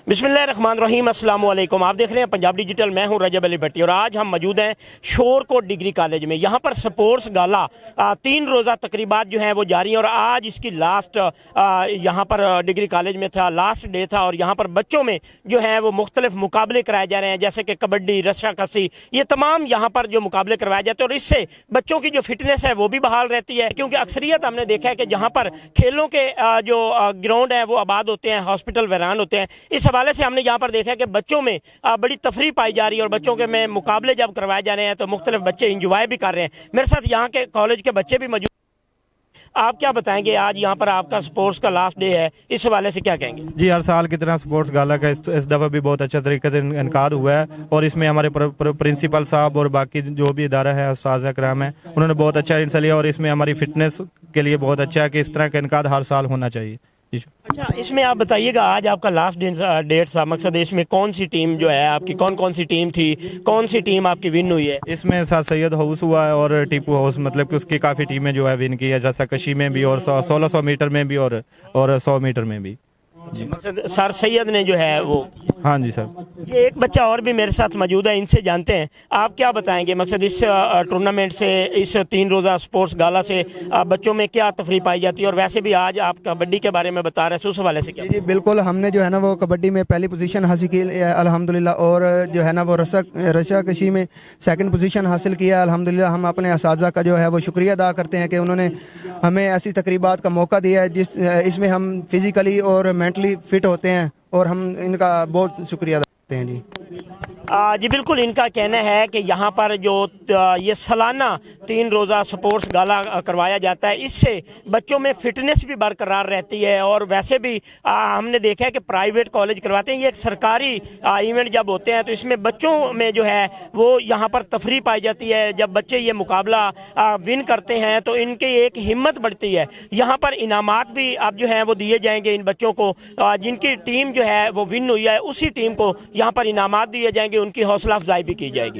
बिस्मिल्लाहिर्रहमानिर्रहीम, अस्सलाम वालेकुम। आप देख रहे हैं पंजाब डिजिटल। मैं हूं रजब अली भट्टी और आज हम मौजूद हैं शोरकोट डिग्री कॉलेज में। यहां पर स्पोर्ट्स गाला 3 रोज़ा तकरीबात जो हैं वो जारी हैं और आज इसकी लास्ट यहां पर डिग्री कॉलेज में था, लास्ट डे था और यहां पर बच्चों में जो है वो मुख्तलिफ मुकाबले कराए जा रहे हैं, जैसे कि कबड्डी, रस्साकशी, ये तमाम यहाँ पर जो मुकाबले करवाए जाते हैं और इससे बच्चों की जो फिटनेस है वो भी बहाल रहती है। क्योंकि अक्सरियत हमने देखा है कि जहाँ पर खेलों के जो ग्राउंड हैं वो आबाद होते हैं, हॉस्पिटल वैरान होते हैं, इस हवाले से हमने यहाँ पर देखा है कि बच्चों में बड़ी तफरी पाई जा रही है और बच्चों के में मुकाबले जब करवाए जा रहे हैं तो मुख्तलिफ बच्चे इंजॉय भी कर रहे हैं। मेरे साथ यहाँ के कॉलेज के बच्चे भी मौजूद। आप क्या बताएंगे, आज यहाँ पर आपका स्पोर्ट्स का लास्ट डे है, इस हवाले से क्या कहेंगे? जी, हर साल की तरह स्पोर्ट्स गाला का इस दफ़ा भी बहुत अच्छा तरीके से इनकाद हुआ है और इसमें हमारे प्रिंसिपल साहब और बाकी जो भी इदारा है, उस्ताद कराम है, उन्होंने बहुत अच्छा हिस्सा लिया और इसमें हमारी फिटनेस के लिए बहुत अच्छा है कि इस तरह का इनकाद हर साल होना चाहिए। अच्छा, इसमें आप बताइएगा, आज आपका लास्ट डेट था, मकसद इसमें कौन सी टीम जो है आपकी, कौन सी टीम थी, कौन सी टीम आपकी विन हुई है? इसमें सर सैयद हाउस हुआ है और टीपू हाउस, मतलब कि उसकी काफ़ी टीमें जो है विन की है, रस्साकशी में भी और 1600 मीटर में भी और 100 मीटर में भी। जी, मकसद सर सैयद ने जो है वो। हाँ जी सर। ये एक बच्चा और भी मेरे साथ मौजूद है, इनसे जानते हैं, आप क्या बताएंगे मकसद इस टूर्नामेंट से, इस 3 रोज़ा स्पोर्ट्स गाला से बच्चों में क्या तफरी पाई जाती है? और वैसे भी आज आप कबड्डी के बारे में बता रहे हैं, उस हवाले से क्या? जी बिल्कुल, हमने जो है ना वो कबड्डी में पहली पोजीशन हासिल की अल्हम्दुलिल्लाह और जो है ना वो रस्साकशी में सेकंड पोजीशन हासिल किया अल्हम्दुलिल्लाह। हम अपने असातिज़ा का जो है वो शुक्रिया अदा करते हैं कि उन्होंने हमें ऐसी तकरीबात का मौका दिया है इसमें हम फिज़िकली और मेंटली फिट होते हैं और हम इनका बहुत शुक्रिया अदा करते हैं। जी जी बिल्कुल, इनका कहना है कि यहाँ पर जो ये सालाना 3 रोज़ा स्पोर्ट्स गाला करवाया जाता है, इससे बच्चों में फ़िटनेस भी बरकरार रहती है। और वैसे भी हमने देखा है कि प्राइवेट कॉलेज करवाते हैं, ये एक सरकारी इवेंट जब होते हैं तो इसमें बच्चों में जो है वो यहाँ पर तफरी पाई जाती है। जब बच्चे ये मुकाबला विन करते हैं तो इनकी एक हिम्मत बढ़ती है। यहाँ पर इनामात भी अब जो हैं वो दिए जाएंगे इन बच्चों को, जिनकी टीम जो है वो विन हुई है उसी टीम को यहाँ पर इनामात दिए जाएंगे, उनकी हौसला अफजाई भी की जाएगी।